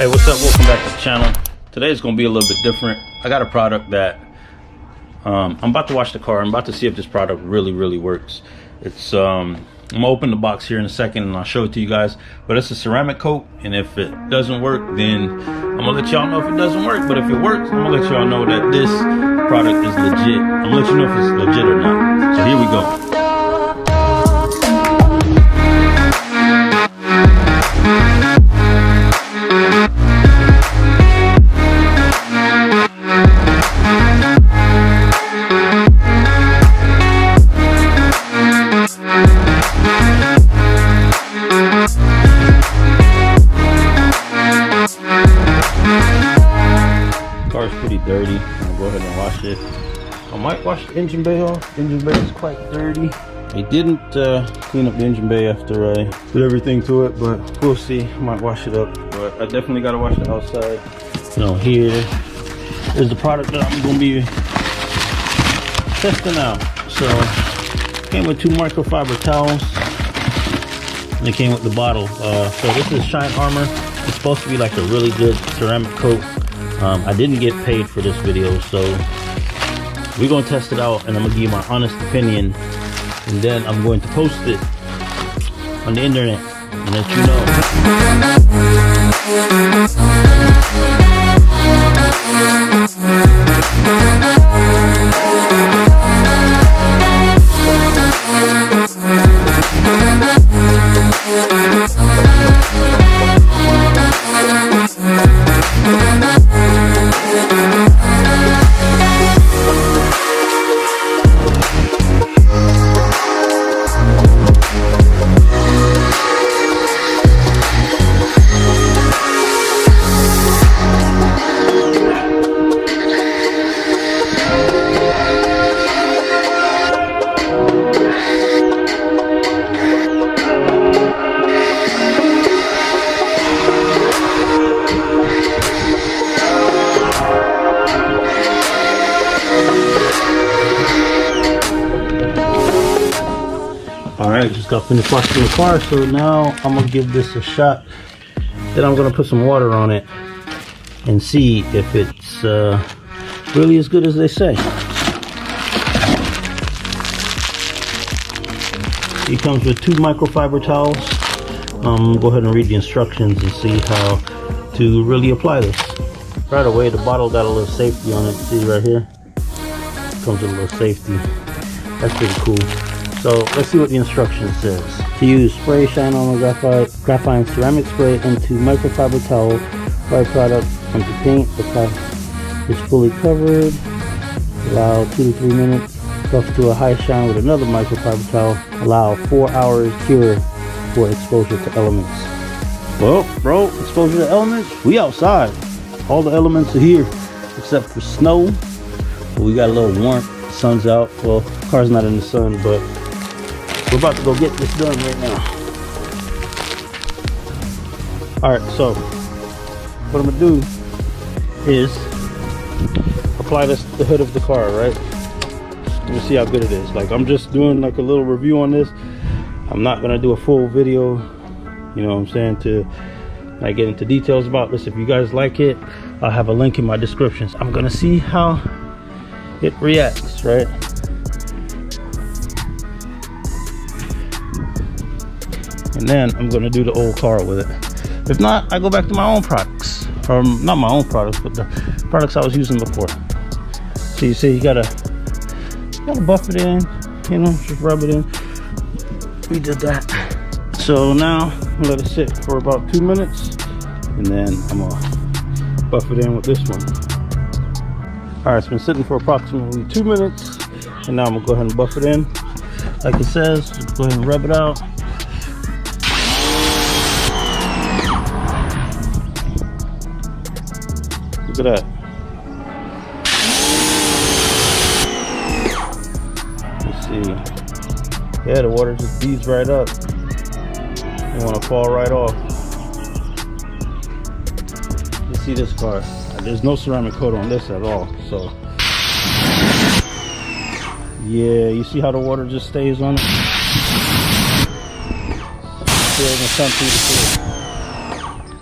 Hey, what's up? Welcome back to the channel. Today's gonna be a little bit different. I got a product that I'm about to wash the car. I'm about to see if this product really works. It's I'm gonna open the box here in a second and I'll show it to you guys. But it's a ceramic coat, and if it doesn't work, then I'm gonna let y'all know if it doesn't work. But if it works, I'm gonna let y'all know that this product is legit. I'm gonna let you know if it's legit or not. So here we go. Car's pretty dirty. I'll go ahead and wash it. I might wash the engine bay off. The engine bay is quite dirty. I didn't clean up the engine bay after I did everything to it, but we'll see. I might wash it up, but I definitely gotta wash the outside. So here is the product that I'm gonna be testing out. So came with 2 microfiber towels, and it came with the bottle. So this is Shine Armor. It's supposed to be like a really good ceramic coat. I didn't get paid for this video, so we're gonna test it out and I'm gonna give you my honest opinion, and then I'm going to post it on the internet and let you Alright, just got finished washing the car, so now I'm gonna give this a shot. Then I'm gonna put some water on it and see if it's really as good as they say. It comes with 2 microfiber towels. Go ahead and read the instructions and see how to really apply this. Right away, the bottle got a little safety on it. See right here? Comes with a little safety. That's pretty cool. So let's see what the instruction says. To use spray Shine Armor Graphene ceramic spray into microfiber towel. Apply product onto paint. The top is fully covered. Allow 2 to 3 minutes. Buff to a high shine with another microfiber towel. Allow 4 hours cure for exposure to elements. Well, bro, exposure to elements? We outside. All the elements are here except for snow. But we got a little warmth. The sun's out. Well, the car's not in the sun, but we're about to go get this done right now. Alright, so what I'm gonna do is apply this to the hood of the car, right? Let me see how good it is. Like, I'm just doing like a little review on this. I'm not gonna do a full video, you know what I'm saying, to like get into details about this. If you guys like it, I'll have a link in my description. I'm gonna see how it reacts, right? And then I'm gonna do the old car with it. If not, I go back to my own products, or not my own products, but the products I was using before. So you see, you gotta buff it in, you know, just rub it in. We did that. So now I'm gonna let it sit for about 2 minutes, and then I'm gonna buff it in with this one. All right, it's been sitting for approximately 2 minutes, and now I'm gonna go ahead and buff it in. Like it says, just go ahead and rub it out. Look at that. Let's see. Yeah, the water just beads right up. You want to fall right off. You see this car? There's no ceramic coat on this at all. So yeah, you see how the water just stays on it?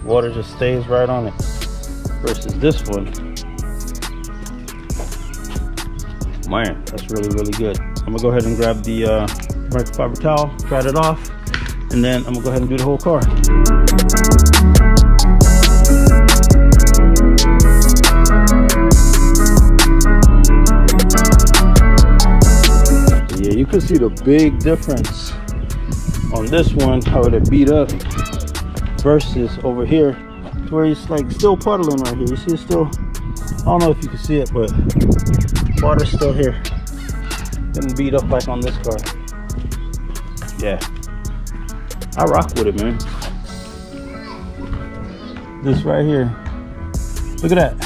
Water just stays right on it. Versus this one, man, that's really, really good. I'm gonna go ahead and grab the microfiber towel, dry it off, and then I'm gonna go ahead and do the whole car. Yeah, you can see the big difference on this one, how it beat up, versus over here, to where it's like still puddling right here. You see it's still, I don't know if you can see it, but water's still here. Didn't beat up like on this car. Yeah, I rock with it, man. This right here, look at that.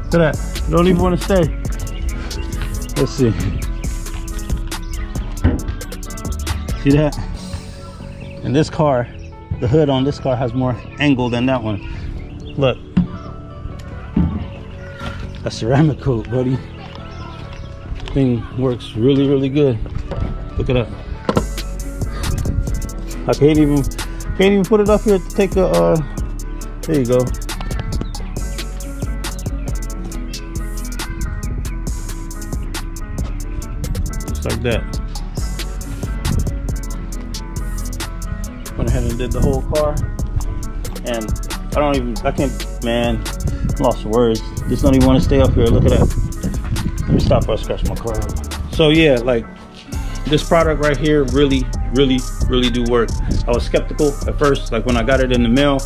Look at that. You don't even want to stay. Let's see. See that? And this car, the hood on this car has more angle than that one. Look. A ceramic coat, buddy. Thing works really, really good. Look at that. I can't even put it up here to take a there you go. Just like that. Went ahead and did the whole car, and I can't, man, lost words. Just don't even want to stay up here. Look at that. Let me stop before I scratch my car up. So yeah, like this product right here really do work. I was skeptical at first, like when I got it in the mail.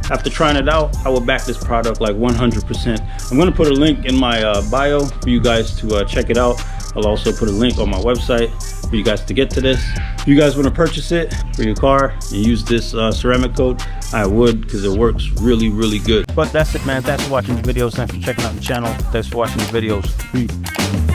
After trying it out, I would back this product like 100%. I'm gonna put a link in my bio for you guys to check it out. I'll also put a link on my website for you guys to get to this. If you guys want to purchase it for your car and use this ceramic coat, I would, because it works really good. But that's it, man. Thanks for watching the videos. Thanks for checking out the channel. Thanks for watching the videos. Peace.